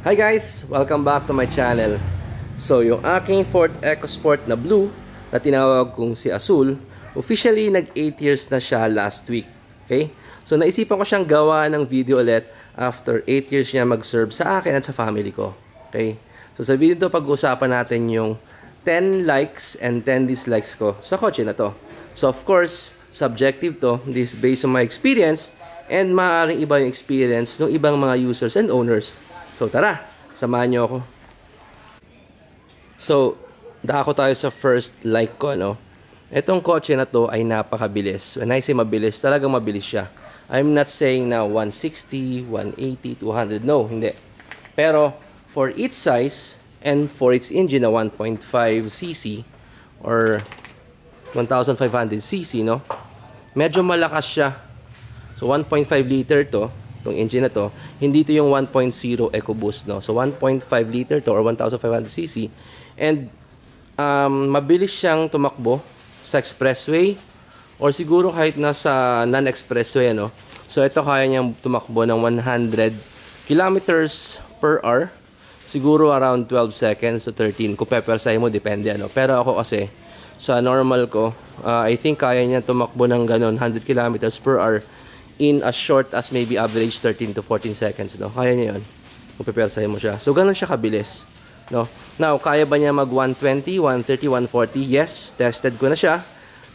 Hi guys! Welcome back to my channel. So yung aking Ford EcoSport na blue na tinawag kong si Azul, officially nag 8 years na siya last week. Okay? So naisipan ko siyang gawa ng video ulit after 8 years niya mag-serve sa akin at sa family ko. Okay? So sa video ito pag-uusapan natin yung 10 likes and 10 dislikes ko sa kotse na to. So of course, subjective to. This is based on my experience and maaaring iba yung experience ng ibang mga users and owners. So tara, samahan nyo ako. So, dako tayo sa first like ko, no? Itong kotse na to ay napakabilis. When I say mabilis, talagang mabilis siya. I'm not saying na 160, 180, 200. No, hindi. Pero, for its size and for its engine na 1.5cc or 1,500cc, no? Medyo malakas siya. So, 1.5 liter to. Itong engine na to, hindi to yung 1.0 EcoBoost, no? So 1.5 liter to or 1,500cc and mabilis siyang tumakbo sa expressway or siguro kahit nasa non-expressway, ano? So ito kaya niyang tumakbo ng 100 kilometers per hour, siguro around 12 seconds to 13 kung pepersay mo, depende, ano? Pero ako kasi sa normal ko, I think kaya niya tumakbo ng ganon 100 kilometers per hour in as short as maybe average 13 to 14 seconds, no? Kaya niya yun kung pepersahin mo siya. So ganun siya kabilis, no? Now, kaya ba niya mag 120, 130, 140? Yes, tested ko na siya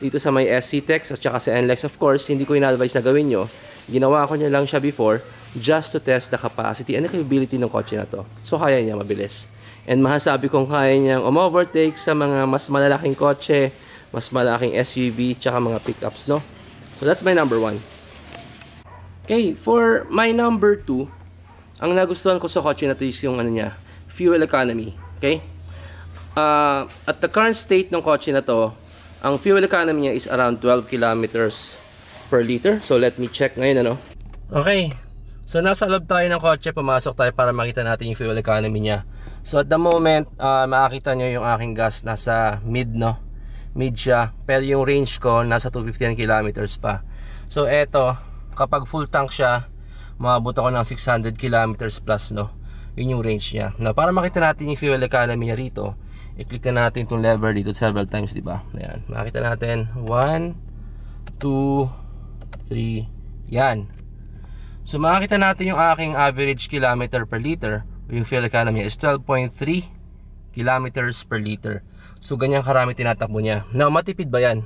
dito sa may SC-Tex at saka sa NLEX. Of course, hindi ko ina-advise na gawin nyo. Ginawa ko niya lang siya before just to test the capacity and the capability ng kotse na to. So kaya niya mabilis. And masasabi kong kaya niyang overtake sa mga mas malalaking kotse, mas malaking SUV, tsaka mga pickups, no? So that's my number 1. Okay, for my number 2, ang nagustuhan ko sa kotse na to is yung ano niya, fuel economy. Okay? At the current state ng kotse na to, ang fuel economy niya is around 12 kilometers per liter. So let me check ngayon, ano. Okay. So nasa loob tayo ng kotse, pumasok tayo para makita natin yung fuel economy niya. So at the moment, makikita nyo yung aking gas nasa mid, no? Mid siya. Pero yung range ko nasa 250 kilometers pa. So eto, kapag full tank siya, maabot ako ng 600 kilometers plus, no? Yun yung range niya. Now, para makita natin yung fuel economy niya rito, i-click na natin itong lever dito several times, di ba? Ayan. Makita natin 1, 2, 3. Yan. So, makikita natin yung aking average kilometer per liter. Yung fuel economy is 12.3 kilometers per liter. So, ganyan karami tinatakbo niya. Now, matipid ba yan?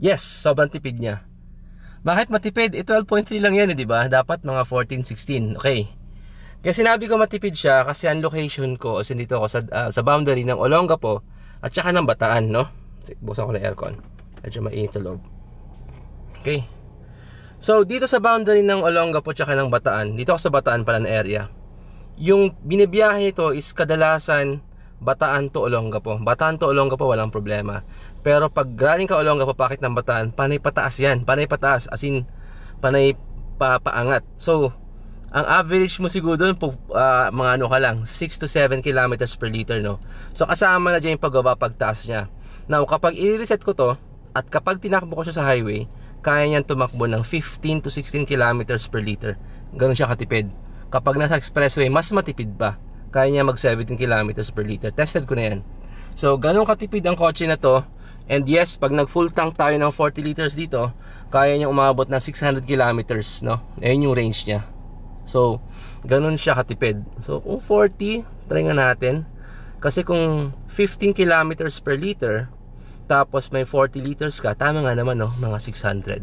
Yes, sobrang tipid niya. Bakit matipid? 12.3 lang yan, di ba? Dapat mga 14, 16. Okay. Kaya sinabi ko matipid siya kasi ang location ko, kasi dito ako sa boundary ng Olongapo at saka ng Bataan, no? Buksan ko na aircon. Medyo mainit sa loob. Okay. So, dito sa boundary ng Olongapo at saka ng Bataan, dito ako sa Bataan pala na area. Yung binibiyahe nito is kadalasan Bataan to Olongapo. Bataan to Olongapo, walang problema. Pero pag galing ka Olongapo, pakit ng Bataan, panay pataas yan. Panay pataas, as in, panay paangat. So, ang average mo siguro doon, mga ano ka lang, 6 to 7 kilometers per liter, no? So, kasama na dyan yung pagbaba, pagtaas niya. Now, kapag i-reset ko to, at kapag tinakbo ko siya sa highway, kaya niyan tumakbo ng 15 to 16 kilometers per liter. Ganun siya katipid. Kapag nasa expressway, mas matipid pa. Kaya niya mag 17 kilometers per liter. Tested ko na yan. So, ganun katipid ang kotse na to. And yes, pag nag full tank tayo ng 40 liters dito, kaya niya umabot ng 600 kilometers, no? Ayun yung range niya. So, ganun siya katipid. So, kung 40, try nga natin. Kasi kung 15 kilometers per liter, tapos may 40 liters ka, tama nga naman, no? Mga 600.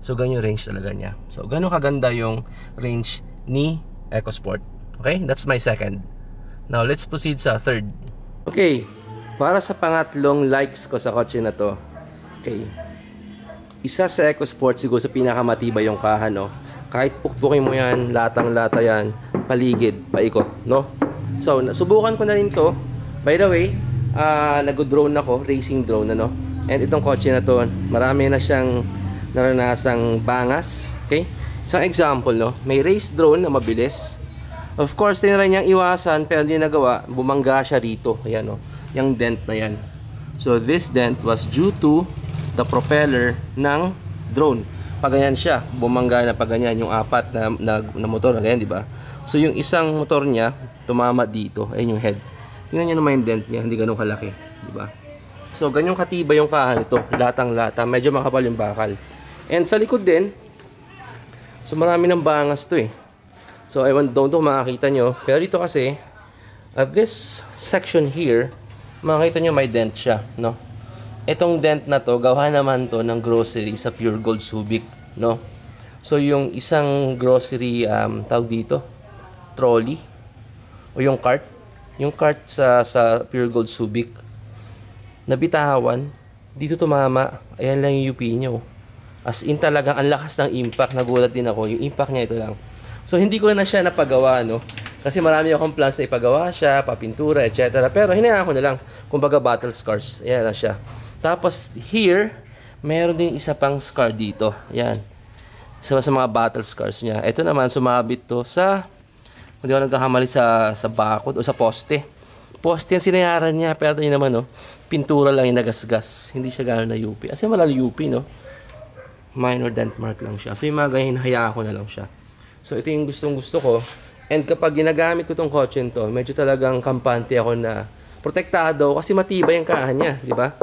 So, ganun yung range talaga niya. So, ganun kaganda yung range ni EcoSport. Okay? That's my second. Now, let's proceed sa third. Okay. Para sa pangatlong likes ko sa kotse na to, okay, isa sa EcoSport siguro sa pinakamatibay yung kaha, no? Kahit pukpukin mo yan, latang-lata yan, paligid, paikot, no? So, subukan ko na rin to. By the way, nag-drone ako, racing drone, ano? And itong kotse na to, marami na siyang naranasang bangas, okay? Isang example, no? May race drone na mabilis. Of course, tinry niyang iwasan, pero hindi nagawa, bumangga siya rito. Ayan, no? Yung dent na yan. So this dent was due to the propeller ng drone. paganyan siya, bumangga na paganyan yung apat na motor na ganyan, di ba? So yung isang motor niya tumama dito, ayun yung head. Tingnan niyo naman yung dent niya, hindi ganoon kalaki, di ba? So ganyong katibay yung kahan nito, latang-lata, medyo makapal yung bakal. And sa likod din, so marami ng bangas to eh. So I don't know makakita nyo, pero dito kasi at this section here, makikita nyo may dent siya, no? Itong dent na to, gawa naman to ng grocery sa Pure Gold Subic, no? So yung isang grocery, tawag dito, trolley, o yung cart sa Pure Gold Subic, nabitawan, dito tumama, ayan lang yung UP nyo. As in talagang ang lakas ng impact, nagulat din ako, yung impact niya ito lang. So hindi ko na siya napagawa, no? Kasi marami akong plans na ipagawa siya, papintura, etc. Pero hinayaan ko na lang, kumbaga battle scars, ayan na siya. Tapos here, meron din isa pang scar dito. Yan. Isa sa mga battle scars niya. Ito naman, sumabit to sa, kung di ako nagkakamali, sa bakod o sa poste. Poste yung sinayaran niya. Pero yun naman, no, pintura lang yung nagasgas. Hindi siya gano'n na UP. Kasi wala UP, no? Minor dent mark lang siya. So yung mga ganyan, hinahayaan ko na lang siya. So ito yung gustong-gusto ko. And kapag ginagamit ko tong kotse to, medyo talagang kampante ako na protektado kasi matibay yung kahan niya, di ba?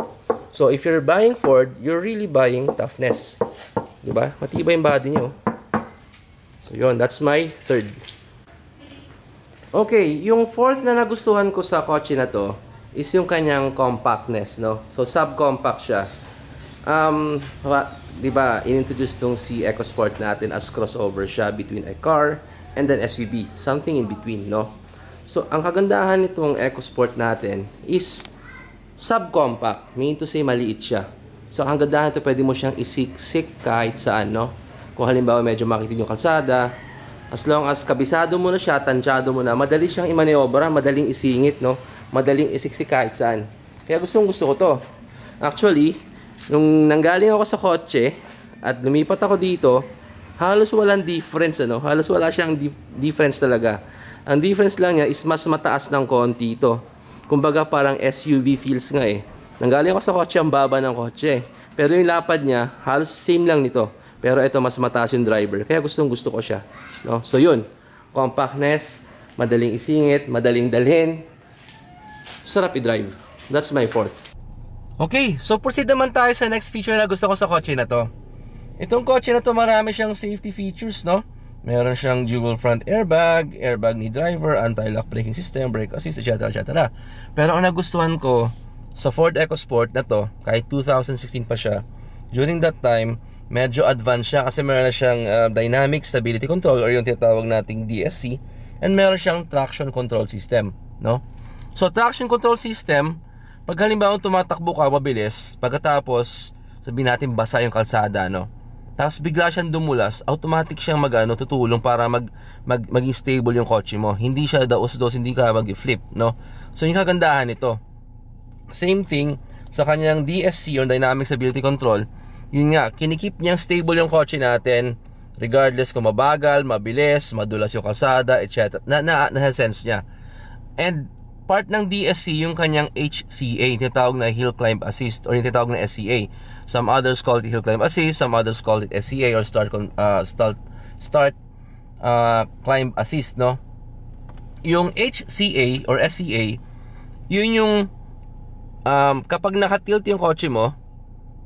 So, if you're buying Ford, you're really buying toughness. Diba? Matibay yung body nyo. So, yun. That's my third. Okay. Yung fourth na nagustuhan ko sa kotse na to is yung kanyang compactness, no? So, subcompact siya. Diba? Inintroduce tong si EcoSport natin as crossover siya between a car and an SUV. Something in between, no? So, ang kagandahan nitong EcoSport natin is subcompact, meaning to say maliit siya. So ang ganda nito, pwede mo siyang isiksik kahit saan, no? Kung halimbawa medyo makitid yung kalsada, as long as kabisado mo na siya, tansyado mo na, madali siyang imaneobra, madaling isingit, no? Madaling isiksik kahit saan. Kaya gusto ko to. Actually, nung nanggaling ako sa kotse at lumipat ako dito, halos walang difference, ano? Halos wala siyang difference talaga. Ang difference lang niya is mas mataas ng konti ito. Kumbaga parang SUV feels nga eh. Nanggaling ako sa kotse, ang baba ng kotse. Pero yung lapad niya, halos same lang nito. Pero ito, mas mataas yung driver. Kaya gustong-gusto ko siya. No? So yun, compactness, madaling isingit, madaling dalhin, sarap i-drive. That's my fourth. Okay, so proceed naman tayo sa next feature na gusto ko sa kotse na to. Itong kotse na to, marami siyang safety features, no? Meron siyang dual front airbag, airbag ni driver, anti-lock braking system, brake assist, etc. Pero ang nagustuhan ko sa Ford EcoSport na to, kahit 2016 pa siya, during that time, medyo advanced siya kasi meron na siyang dynamic stability control or yung tinatawag nating DSC, and meron siyang traction control system, no? So traction control system, pag halimbawa tumatakbo ka mabilis, pagkatapos sabihin natin basa yung kalsada, no? Tapos bigla siyang dumulas, automatic siyang tutulong para maging stable yung kotse mo. Hindi siya daos-daos, hindi ka mag-flip, no? So yung kagandahan nito, same thing sa kanyang DSC or Dynamic Stability Control. Yun nga, kinikip niyang stable yung kotse natin regardless kung mabagal, mabilis, madulas yung kalsada, etc. Na-sense niya. And part ng DSC yung kanyang HCA, tinatawag na Hill Climb Assist or yung tinatawag na SCA. Some others call it Hill Climb Assist, some others call it SCA or Start Climb Assist, no? Yung HCA or SCA, yun yung kapag nakatilt yung kotse mo,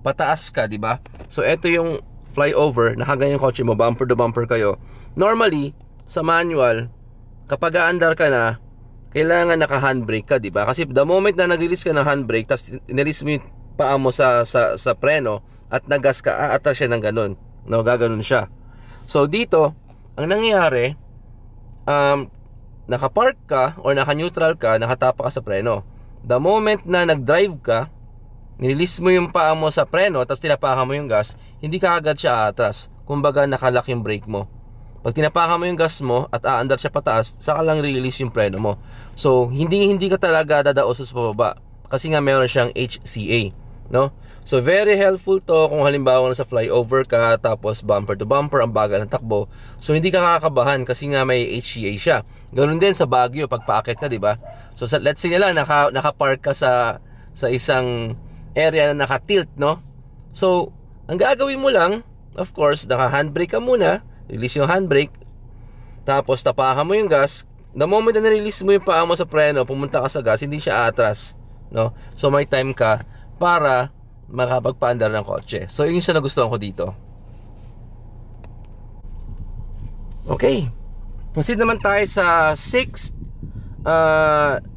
pataas ka, di ba? So ito yung flyover, nakaganyan yung kotse mo, bumper to bumper kayo. Normally, sa manual, kapag aandar ka na, kailangan naka-handbrake ka, di ba? Kasi the moment na nag-release ka ng handbrake, tapos nirelease mo yung paa mo sa preno at nagas ka, aatras siya ng ganun, no? Gaganon siya. So dito, ang nangyayari, naka-park ka or naka-neutral ka, nakatapa ka sa preno. The moment na nag-drive ka, nirelease mo yung paa mo sa preno, tapos tinapakan mo yung gas, hindi ka agad siya aatras. Kumbaga nakalock yung brake mo. Pag tinapakan mo yung gas mo at aandar siya pataas, saka lang release yung preno mo. So hindi ka talaga dadaos sa pababa kasi nga meron siyang HCA, no? So very helpful to kung halimbawa nasa flyover ka tapos bumper to bumper ang bagal ng takbo. So hindi ka kakakabahan kasi nga may HCA siya. Ganoon din sa Baguio pag paakyat ka, di ba? So let's say nila naka-park ka sa isang area na naka-tilt, no? So ang gagawin mo lang, of course, naka-handbrake ka muna, release yung handbrake, tapos tapakan mo yung gas. The moment na release mo yung paa mo sa preno, pumunta ka sa gas, hindi siya atras, no? So may time ka para makapagpaandar ng kotse. So yun yung nagustuhan ko dito. Okay, proceed naman tayo sa 6th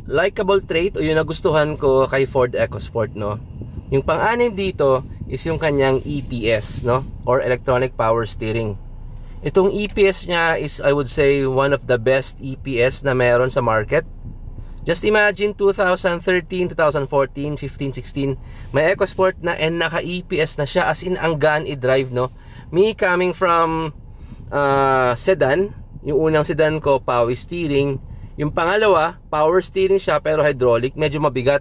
likable trait o yung nagustuhan ko kay Ford EcoSport, no? Yung pang-anim dito is yung kanyang EPS, no? Or electronic power steering. Itong EPS niya is, I would say, one of the best EPS na meron sa market. Just imagine 2013, 2014, 15, 16, may EcoSport na and naka-EPS na siya, as in ang gaan i-drive, no? Me coming from sedan, yung unang sedan ko, power steering. Yung pangalawa, power steering siya pero hydraulic, medyo mabigat.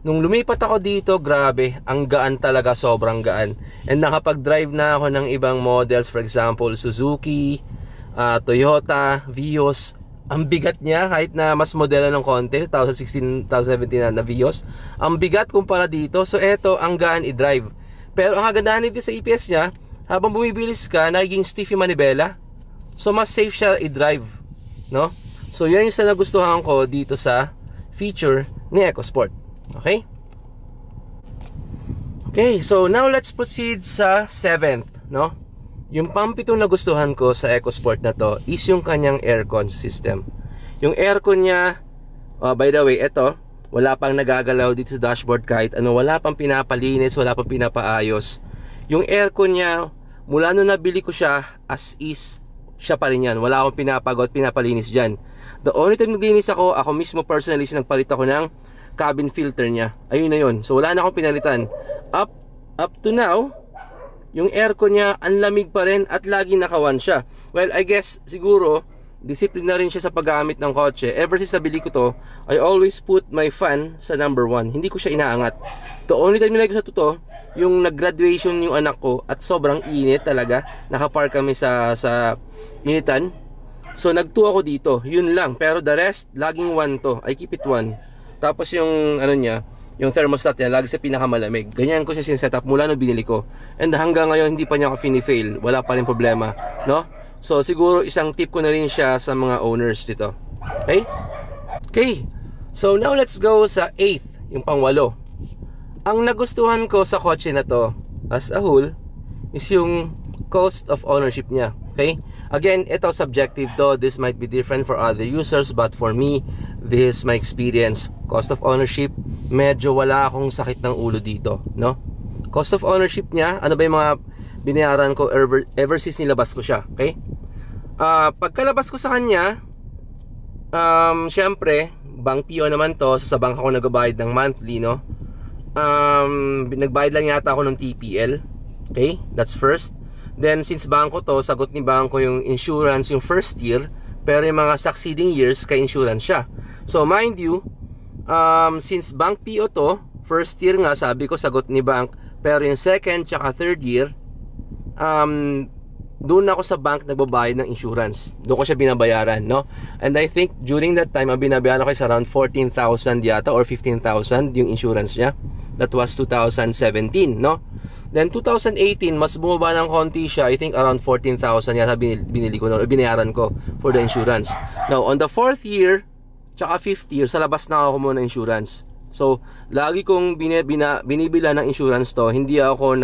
Nung lumipat ako dito, grabe, ang gaan talaga, sobrang gaan. And nakapag-drive na ako ng ibang models, for example, Suzuki, Toyota, Vios. Ang bigat niya, kahit na mas modelo ng konti, 2016, 2017 na Vios. Ang bigat kumpara dito, so eto, ang gaan i-drive. Pero ang kagandahan nito sa EPS niya, habang bumibilis ka, nagiging stiff yung manibela. So mas safe siya i-drive, no? So yan yung nagustuhan ko dito sa feature ni EcoSport. Okay? Okay, so now let's proceed sa 7th, no? Yung pang-pitong nagustuhan ko sa EcoSport na to is yung kanyang aircon system. Yung aircon niya, by the way, eto, wala pang nagagalaw dito sa dashboard kahit ano, wala pang pinapalinis, wala pang pinapaayos. Yung aircon niya, mula nung nabili ko siya, as is, siya pa rin yan. Wala akong pinapagot, pinapalinis dyan. The only time naglinis ako mismo personally, nagpalit ako ng cabin filter niya. Ayun na yun. So wala na akong pinalitan. Up to now, yung aircon niya ang lamig pa rin at lagi naka-on siya. Well, I guess siguro discipline na rin siya sa paggamit ng kotse. Ever since nabili ko to, I always put my fan sa number 1. Hindi ko siya inaangat. The only time nilagay ko sa to, yung nag-graduation yung anak ko at sobrang init talaga. Nakapark kami sa initan. So nag-2 ako dito. Yun lang. Pero the rest, laging 1 to. I keep it 1. Tapos yung ano niya, yung thermostat niya lagi sa pinakamalamig. Ganyan ko siya sineset-up mula nung binili ko. And hanggang ngayon hindi pa niya ako fini-fail. Wala pa rin problema, no? So siguro isang tip ko na rin siya sa mga owners dito. Okay? Okay. So now let's go sa 8th, yung pang-8. Ang nagustuhan ko sa kotse na to as a whole is yung cost of ownership niya. Okay? Again, ito subjective to. This might be different for other users, but for me, this is my experience. Cost of ownership, medyo wala akong sakit ng ulo dito, no? Cost of ownership niya, ano ba yung mga binayaran ko ever since nilabas ko siya, okay? Pagkalabas ko sa kanya, syempre, bank PO naman to, so sa bank ako nagbabayad ng monthly, no? Nagbayad lang yata ako ng TPL, okay? That's first. Then, since bangko to, sagot ni bangko yung insurance yung first year, pero yung mga succeeding years, ka-insurance siya. So, mind you, since bank PO to, first year nga, sabi ko, sagot ni bank, pero yung second, tsaka third year, doon ako sa bank nagbabayad ng insurance. Doon ko siya binabayaran, no? And I think, during that time, ang binabayaran ko is around 14,000 yata, or 15,000 yung insurance niya. That was 2017, no? Then 2018, mas bumaba ng konti siya. I think around 14,000 yata binili ko noon, o binayaran ko for the insurance. Now, on the 4th year, tsaka 5th year, sa labas na ako muna ng insurance. So, lagi kong binibila ng insurance to. Hindi ako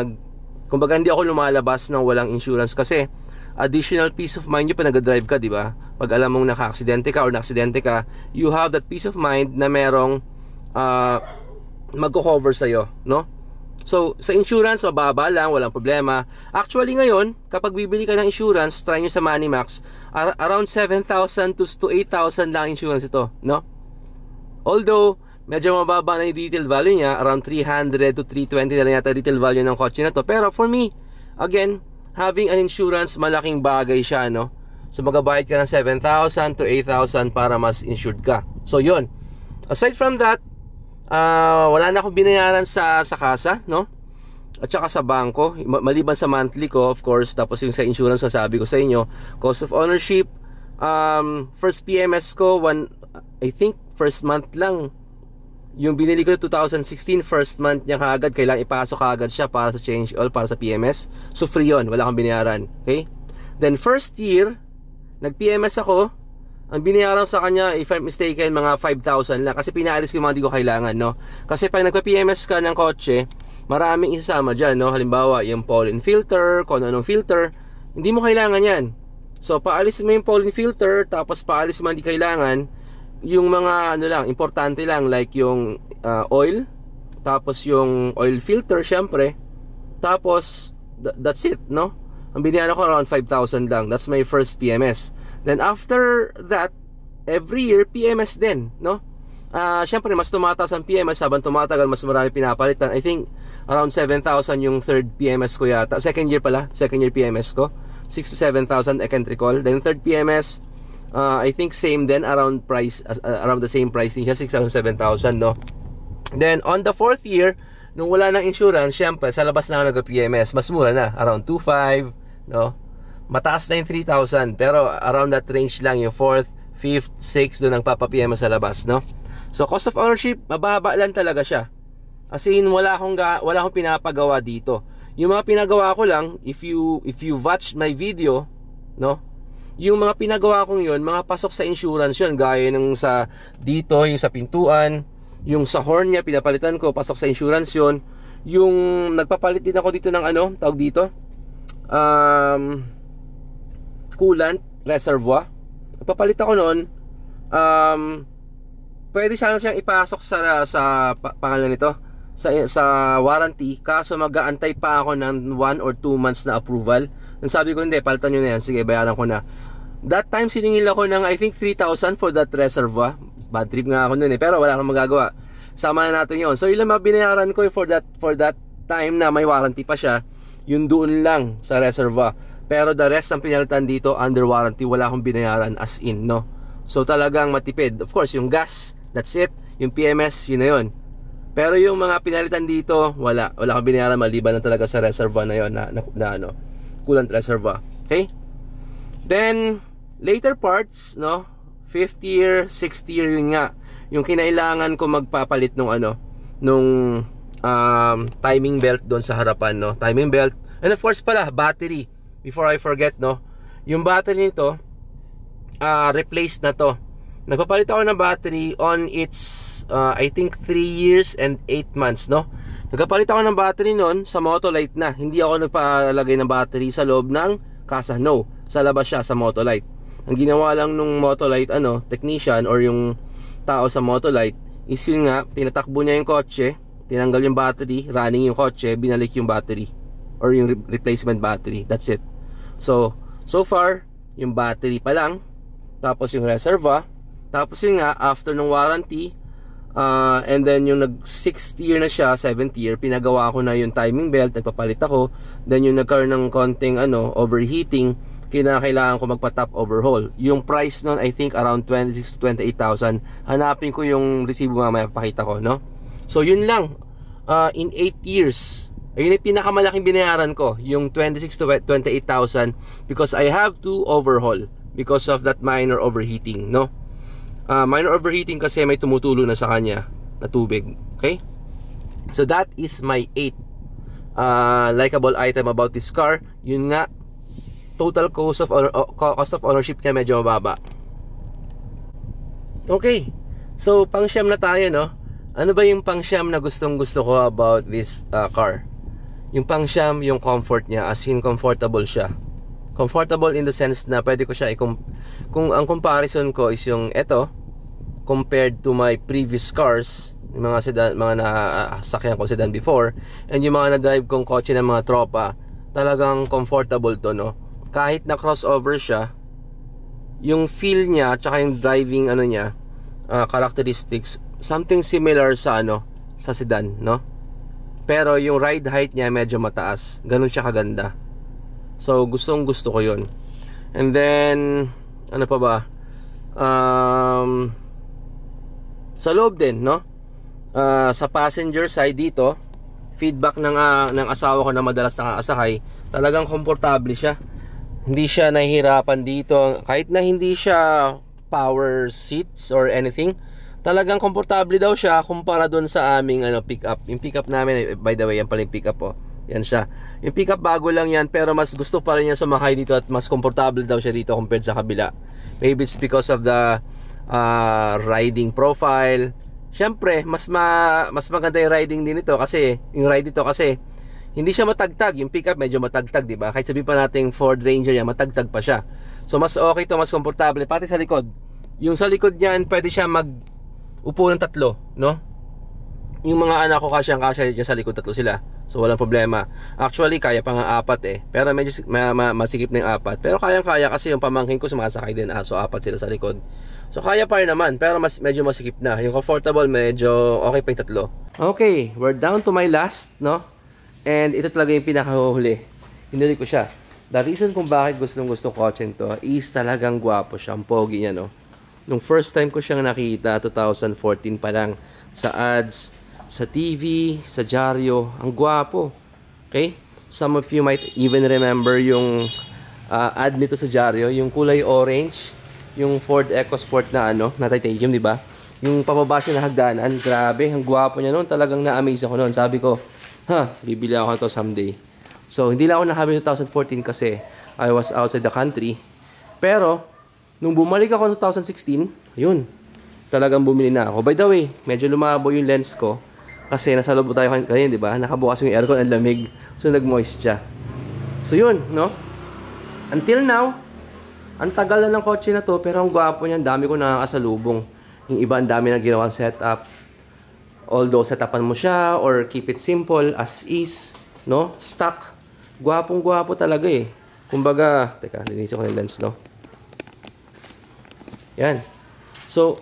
kumbaga hindi ako lumalabas ng walang insurance kasi additional peace of mind yung pag nag-drive ka, di ba? Pag alam mong naka-aksidente ka or na-aksidente ka, you have that peace of mind na merong magko-cover sa'yo, no? So, sa insurance, mababa lang, walang problema. Actually ngayon, kapag bibili ka ng insurance, try nyo sa Manimax, around 7,000 to 8,000 lang insurance ito, no? Although, medyo mababa na yung retail value niya, around 300 to 320 na lang yata retail value ng kotse na to. Pero for me, again, having an insurance, malaking bagay siya, no? So, magabayad ka ng 7,000 to 8,000 para mas insured ka. So, yun. Aside from that, wala na akong binayaran sa kasa, no? At saka sa bangko, maliban sa monthly ko, of course. Tapos yung sa insurance na sabi ko sa inyo, cost of ownership, first PMS ko, I think first month lang, Yung binili ko 2016, first month niya kaagad, kailangan ipasok kaagad siya para sa change oil, para sa PMS. So free yun, wala akong binayaran. Okay? Then first year, nag-PMS ako. Ang binayaran sa kanya, if I'm mistaken, mga 5,000 lang. Kasi pinaalis ko yung mga di ko kailangan, no? Kasi pag nagpa-PMS ka ng kotse, maraming isasama dyan, no? Halimbawa, yung pollen filter, kung anong filter, hindi mo kailangan yan. So paalis mo yung pollen filter, tapos paalis mo hindi kailangan. Yung mga ano lang, importante lang, like yung oil, tapos yung oil filter syempre, tapos that's it, no? Ang binayaran ko around 5,000 lang. That's my first PMS. Then after that, every year PMS din, no? Syempre mas tumataas ang PMS habang tumatagal, mas marami pinapalitan. I think around 7,000 yung third PMS ko yata. Second year PMS ko. 6 to 7,000, I can't recall. Then third PMS, I think same then, around the same price din siya, 6,000, 7,000, no? Then on the fourth year, nung wala ng insurance, syempre sa labas na ako nag-PMS, mas mura na, around 2,500, no? Mataas na yung 3,000, pero around that range lang, yung 4th, 5th, 6th, doon nagpapa-PMS sa labas, no? So cost of ownership, mababa lang talaga siya. As in, wala akong pinapagawa dito. Yung mga pinagawa ko lang, if you watch my video, no? Yung mga pinagawa kong yun, mga pasok sa insurance yun, gaya ng sa dito, yung sa pintuan, yung sa horn niya, pinapalitan ko, pasok sa insurance yun. Yung nagpapalit din ako dito ng ano, tawag dito, coolant reservoir. Nagpapalit ako nun, pwede sana siyang ipasok sa pangalan nito, sa warranty, kaso mag-aantay pa ako ng 1 or 2 months na approval. Nang sabi ko, hindi, palitan nyo na yan, sige, bayaran ko na. That time, siningil ako ng I think 3,000 for that reservoir. Bad trip nga ako nun pero wala akong magagawa. Sama na natin yon. So ilang mga binayaran ko for that time na may warranty pa siya, yun doon lang sa reservoir. Pero the rest ng pinalitan dito under warranty, wala akong binayaran as in, no? So talagang matipid. Of course, yung gas, that's it. Yung PMS, yun na yun. Pero yung mga pinalitan dito, wala akong binayaran, maliban na talaga sa reservoir na yun, na ano, coolant reservoir. Okay? Then later parts, no, 5th year, 6th year, yun nga yung kinailangan ko magpapalit nung timing belt doon sa harapan, no, timing belt. And of course pala, battery, before I forget, no, yung battery nito replaced na to. Nagpapalit ako ng battery on its I think 3 years and 8 months, no. Nagpapalit ako ng battery noon sa Motolite na. Hindi ako nagpalagay ng battery sa loob ng kasa, no. Sa labas siya, sa Motolite. Ang ginawa lang nung Motolite technician or yung tao sa Motolite is yun nga, pinatakbo niya yung kotse, tinanggal yung battery, running yung kotse, binalik yung battery or yung replacement battery. That's it. So far, yung battery pa lang, tapos yung reservoir, tapos yun nga, after ng warranty, and then yung 6th year na siya, 7th year, pinagawa ko na yung timing belt, nagpapalit ako. Then yung nagkaroon ng konting overheating, kinakailangan ko magpa-top overhaul. Yung price nun, I think around 26 to 28,000. Hanapin ko yung resibo mamaya, papakita ko, no? So yun lang, in 8 years, ayun yung pinakamalaking binayaran ko, yung 26 to 28,000, because I have to overhaul because of that minor overheating, no? Minor overheating kasi may tumutulo na sa kanya na tubig. Okay? So that is my 8 likable item about this car. Yun nga, total cost of ownership niya medyo mababa. Okay, so pang-siyam na tayo, no? Ano ba yung pang-siyam na gustong gusto ko about this car? Yung pang-siyam, yung comfort niya, as in comfortable siya. Comfortable in the sense na pwede ko siya kung ang comparison ko is yung eto compared to my previous cars, yung mga sedan, mga nasakyan ko sedan before, and yung mga na-drive kong kotse ng mga tropa, talagang comfortable to, no? Kahit na crossover siya, yung feel niya tsaka yung driving niya, characteristics, something similar sa sa sedan, no? Pero yung ride height niya medyo mataas. Ganun siya kaganda. So gustong gusto ko yun. And then ano pa ba, sa loob din, no, sa passenger side dito, feedback ng asawa ko na madalas nakakasakay, talagang komportable siya. Hindi siya nahihirapan dito, kahit na hindi siya power seats or anything, Talagang komportable daw siya kumpara doon sa aming pickup. Yung pickup namin, by the way, yan pala yung pickup po. Yan siya. Yung pickup bago lang yan, pero mas gusto pa rin niya sumakay dito at mas komportable daw siya dito compared sa kabila. Maybe it's because of the riding profile. Siyempre, mas maganda yung riding din ito kasi yung ride dito kasi hindi siya matagtag. Yung pickup medyo matagtag, di ba? Kahit sabihin pa nating Ford Ranger yan, matagtag pa siya. So mas okay to, mas komportable pati sa likod. Yung sa likod niyan, pwede siya upo ng tatlo, no? Yung mga anak ko kasya dyan sa likod, tatlo sila. So walang problema. Actually, kaya pa nga 4 eh. Pero medyo masikip na yung 4. Pero kayang-kaya kasi yung pamangkin ko sumasakay din. So 4 sila sa likod. So kaya pa rin naman. Pero medyo masikip na. Yung comfortable, medyo okay pa yung tatlo. Okay, we're down to my last, no? And ito talaga yung pinakahuli. Hinuli ko siya. The reason kung bakit gustong-gusto kotse to is talagang gwapo siya. Ang pogi niya, no? Nung first time ko siyang nakita, 2014 pa lang, sa ads, sa TV, sa dyaryo, ang gwapo. Okay? Some of you might even remember yung ad nito sa dyaryo, yung kulay orange, yung Ford EcoSport na na titanium, di ba? Yung pababa siya na hagdanan, grabe, ang gwapo niya noon, talagang na-amaze ako noon. Sabi ko, bibili ako nito someday. So, hindi lang ako nakabili 2014 kasi I was outside the country. Pero, nung bumalik ako noong 2016, yun, talagang bumili na ako. By the way, medyo lumabo yung lens ko kasi nasa loob tayo kanina, di ba? Nakabukas yung aircon, ang lamig. So, nag-moist siya. So, yun, no? Until now, ang tagal na ng kotse na to, pero ang gwapo niya, ang dami ko nakakasalubong. Yung iba, ang dami na ginawang setup. Although, setapan mo siya or keep it simple, as is, no? Stock. Gwapong-gwapo talaga eh. Kumbaga, teka, linisin ko yung lens, no? Yan. So,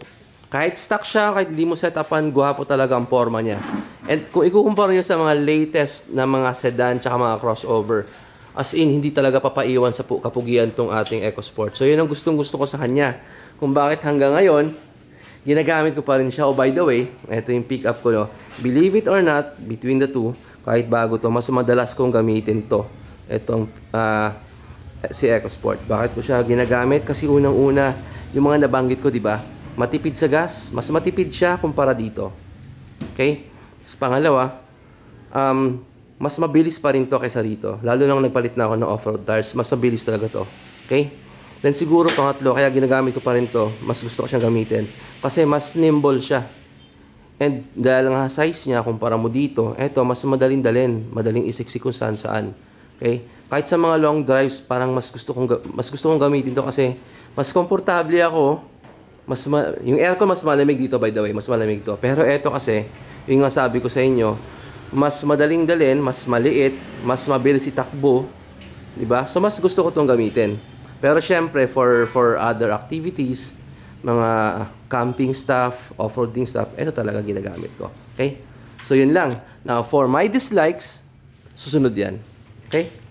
kahit stock siya, kahit hindi mo set-upan, gwapo talaga ang forma niya. And kung ikukumpara nyo sa mga latest na mga sedan tsaka mga crossover, as in, hindi talaga papaiwan sa kapugian tong ating EcoSport. So, yun ang gustong-gusto ko sa kanya. Kung bakit hanggang ngayon, ginagamit ko pa rin siya. Oh, by the way, ito yung pick-up ko, no? Believe it or not, between the two, kahit bago to, mas madalas kong gamitin to. Itong si EcoSport. Bakit ko siya ginagamit? Kasi unang-una, yung mga nabanggit ko, di ba? Matipid sa gas. Mas matipid siya kumpara dito. Okay? Tapos pangalawa, mas mabilis pa rin to kaysa rito. Lalo nang nagpalit na ako ng off-road tires, mas mabilis talaga to. Okay? Then siguro pangatlo, kaya ginagamit ko pa rin to, mas gusto ko siyang gamitin. Kasi mas nimble siya. And dahil nga size niya, kumpara mo dito, eto, mas madaling dalhin. Madaling isiksik kung saan-saan. Okay? Kahit sa mga long drives, parang mas gusto kong gamitin to kasi mas komportable ako. Yung aircon mas malamig dito, by the way, mas malamig to. Pero eto kasi, yung nga sabi ko sa inyo, mas madaling dalhin, mas maliit, mas mabilis itakbo, di ba? So mas gusto ko tong gamitin. Pero syempre for other activities, mga camping stuff, off-roading stuff, eto talaga ginagamit ko. Okay? So yun lang. Now for my dislikes, susunod yan. Okay?